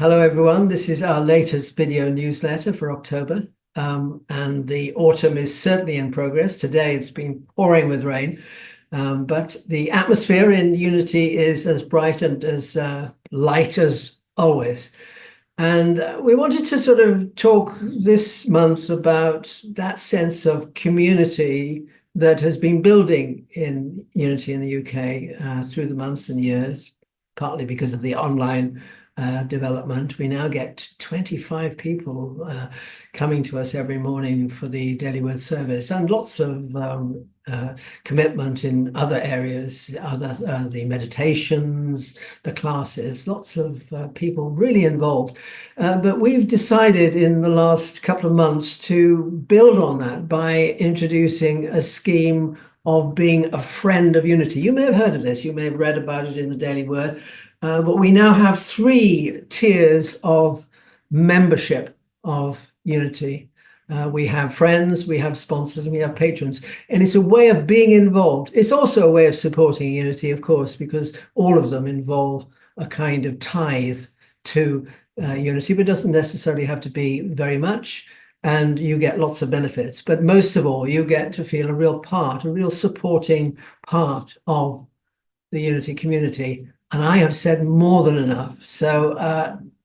Hello, everyone. This is our latest video newsletter for October. And the autumn is certainly in progress. Today it's been pouring with rain, but the atmosphere in Unity is as bright and as light as always. And we wanted to sort of talk this month about that sense of community that has been building in Unity in the UK through the months and years, partly because of the online development. We now get 25 people coming to us every morning for the Daily Word service, and lots of commitment in other areas, the meditations, the classes, lots of people really involved. But we've decided in the last couple of months to build on that by introducing a scheme of being a friend of Unity. You may have heard of this, you may have read about it in the Daily Word. But we now have 3 tiers of membership of Unity. We have friends, we have sponsors, and we have patrons. And it's a way of being involved. It's also a way of supporting Unity, of course, because all of them involve a kind of tithe to Unity, but it doesn't necessarily have to be very much. And you get lots of benefits. But most of all, you get to feel a real part, a real supporting part of the Unity community. And I have said more than enough. So,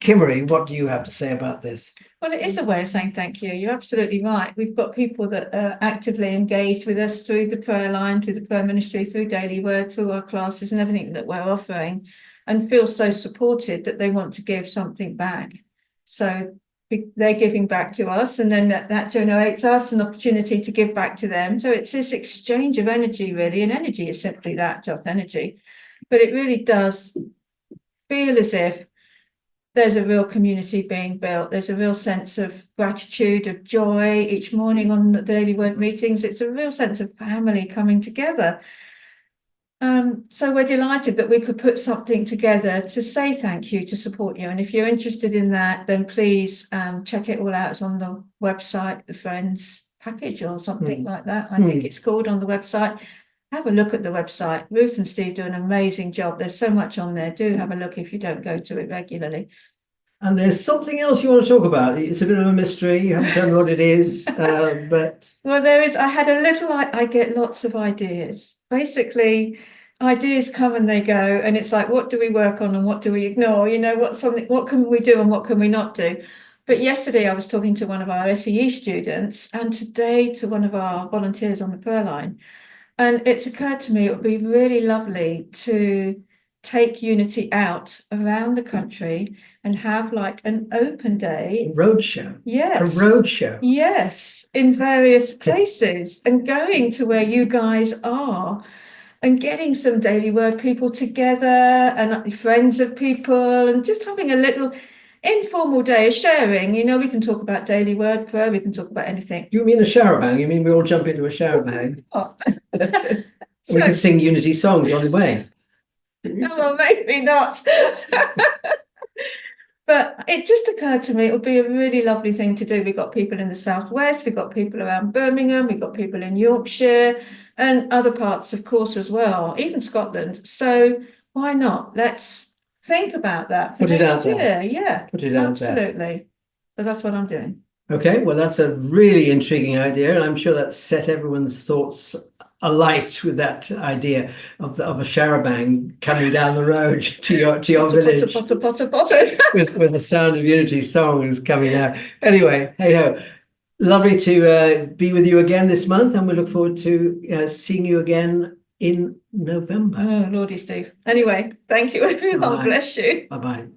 Kimerie, what do you have to say about this? Well, it is a way of saying thank you. You're absolutely right. We've got people that are actively engaged with us through the prayer line, through the prayer ministry, through Daily Word, through our classes and everything that we're offering, and feel so supported that they want to give something back. So they're giving back to us, and then that generates us an opportunity to give back to them. So it's this exchange of energy, really, and energy is simply that, just energy. But it really does feel as if there's a real community being built. There's a real sense of gratitude, of joy each morning on the Daily Word meetings. It's a real sense of family coming together. So we're delighted that we could put something together to say thank you, to support you. And if you're interested in that, then please check it all out. It's on the website, the Friends package or something like that. I think it's called on the website. Have a look at the website. Ruth and Steve do an amazing job. There's so much on there. Do have a look if you don't go to it regularly. And there's something else you want to talk about. It's a bit of a mystery. You haven't told me what it is, but... Well, there is. I had a little... I get lots of ideas. Basically, ideas come and they go. And it's like, what do we work on and what do we ignore? You know, what can we do and what can we not do? But yesterday I was talking to one of our SEE students, and today to one of our volunteers on the prayer line. And it's occurred to me it would be really lovely to take Unity out around the country and have like an open day. A roadshow. Yes. A roadshow. Yes, in various places, and going to where you guys are and getting some Daily Word people together and friends of people, and just having a little informal day of sharing. You know, we can talk about Daily Word prayer, we can talk about anything. Do you mean a shower bang? You mean we all jump into a shower bang? We can sing Unity songs on the way. No, well, maybe not. But it just occurred to me it would be a really lovely thing to do. We've got people in the southwest, we've got people around Birmingham, we've got people in Yorkshire and other parts, of course, as well, even Scotland. So why not? Let's think about that for Put it next out there. year. Yeah, Put it out there. absolutely. So that's what I'm doing. Okay, well, that's a really intriguing idea, and I'm sure that set everyone's thoughts alight with that idea of a shower bang coming down the road to your village Potter. with the sound of Unity songs coming out. Anyway, hey ho, lovely to be with you again this month, and we look forward to seeing you again in November. Oh, Lordy, Steve. Anyway, thank you, everyone. Bye. Bless you. Bye-bye.